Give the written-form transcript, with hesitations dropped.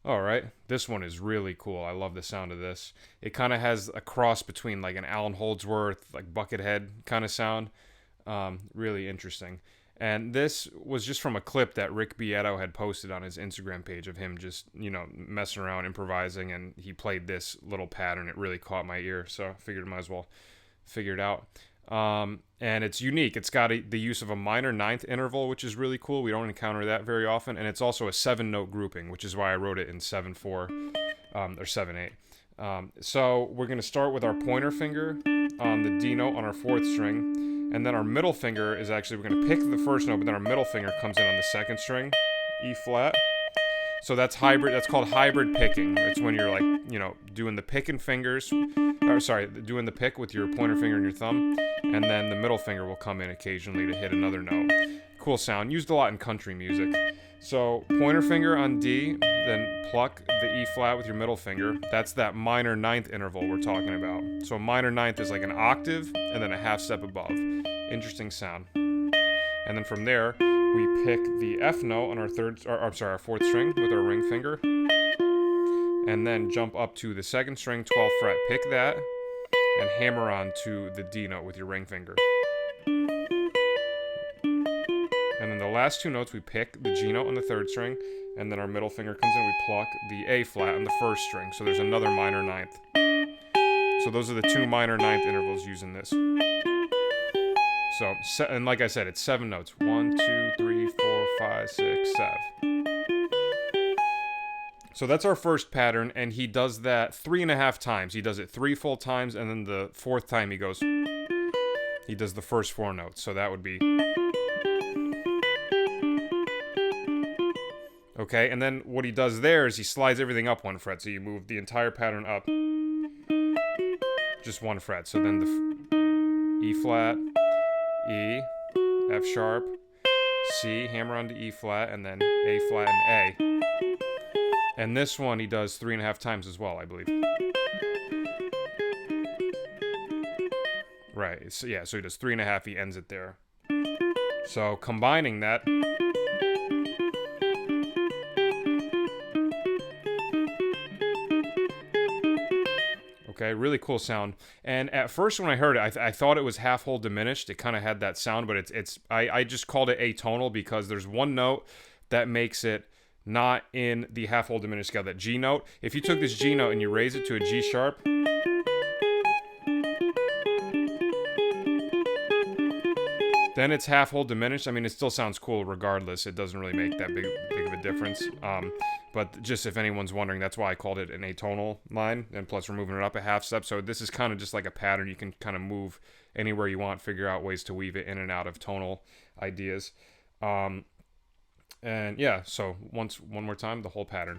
All right, this one is really cool. I love the sound of this. It kind of has a cross between like an Alan Holdsworth, like Buckethead kind of sound. Really interesting. And this was just from a clip that Rick Beato had posted on his Instagram page of him just, messing around, improvising, and he played this little pattern. It really caught my ear, so I figured I might as well figure it out. And it's unique. It's got the use of a minor ninth interval, which is really cool. We don't encounter that very often. And it's also a 7-note grouping, which is why I wrote it in 7/4 or 7/8. So we're going to start with our pointer finger on the D note on our fourth string. And then our middle finger is actually, we're going to pick the first note, but then our middle finger comes in on the second string, E flat. So that's hybrid. That's called hybrid picking. It's when you're like, doing the picking fingers, or sorry, doing the pick with your pointer finger and your thumb, and then the middle finger will come in occasionally to hit another note. Cool sound. Used a lot in country music. So pointer finger on D, then pluck the E flat with your middle finger. That's that minor ninth interval we're talking about. So a minor ninth is like an octave and then a half step above. Interesting sound. And then from there, we pick the F note on our fourth string with our ring finger, and then jump up to the second string, 12th fret, pick that, and hammer on to the D note with your ring finger. And then the last two notes, we pick the G note on the third string, and then our middle finger comes in, we pluck the A flat on the first string. So there's another minor ninth. So those are the two minor ninth intervals using this. So, and like I said, it's 7 notes. 1, 2, 3, 4, 5, 6, 7. So that's our first pattern, and he does that 3.5 times. He does it 3 full times, and then the fourth time he does the first 4 notes. So that would be... Okay, and then what he does there is he slides everything up 1 fret. So you move the entire pattern up just 1 fret. So then the E flat, E, F sharp, C, hammer on to E flat, and then A flat and A. And this one he does 3.5 times as well, I believe. Right, so yeah, so he does 3.5, he ends it there. So combining that... Okay, really cool sound. And at first when I heard it, I thought it was half hold diminished. It kind of had that sound, but I just called it atonal because there's one note that makes it not in the half hold diminished scale, that G note. If you took this G note and you raise it to a G sharp, then it's half hold diminished. I mean, it still sounds cool regardless. It doesn't really make that big of a difference. But just if anyone's wondering, that's why I called it an atonal line. And plus, we're moving it up a half step. So this is kind of just like a pattern. You can kind of move anywhere you want, figure out ways to weave it in and out of tonal ideas. And yeah, so one more time, the whole pattern.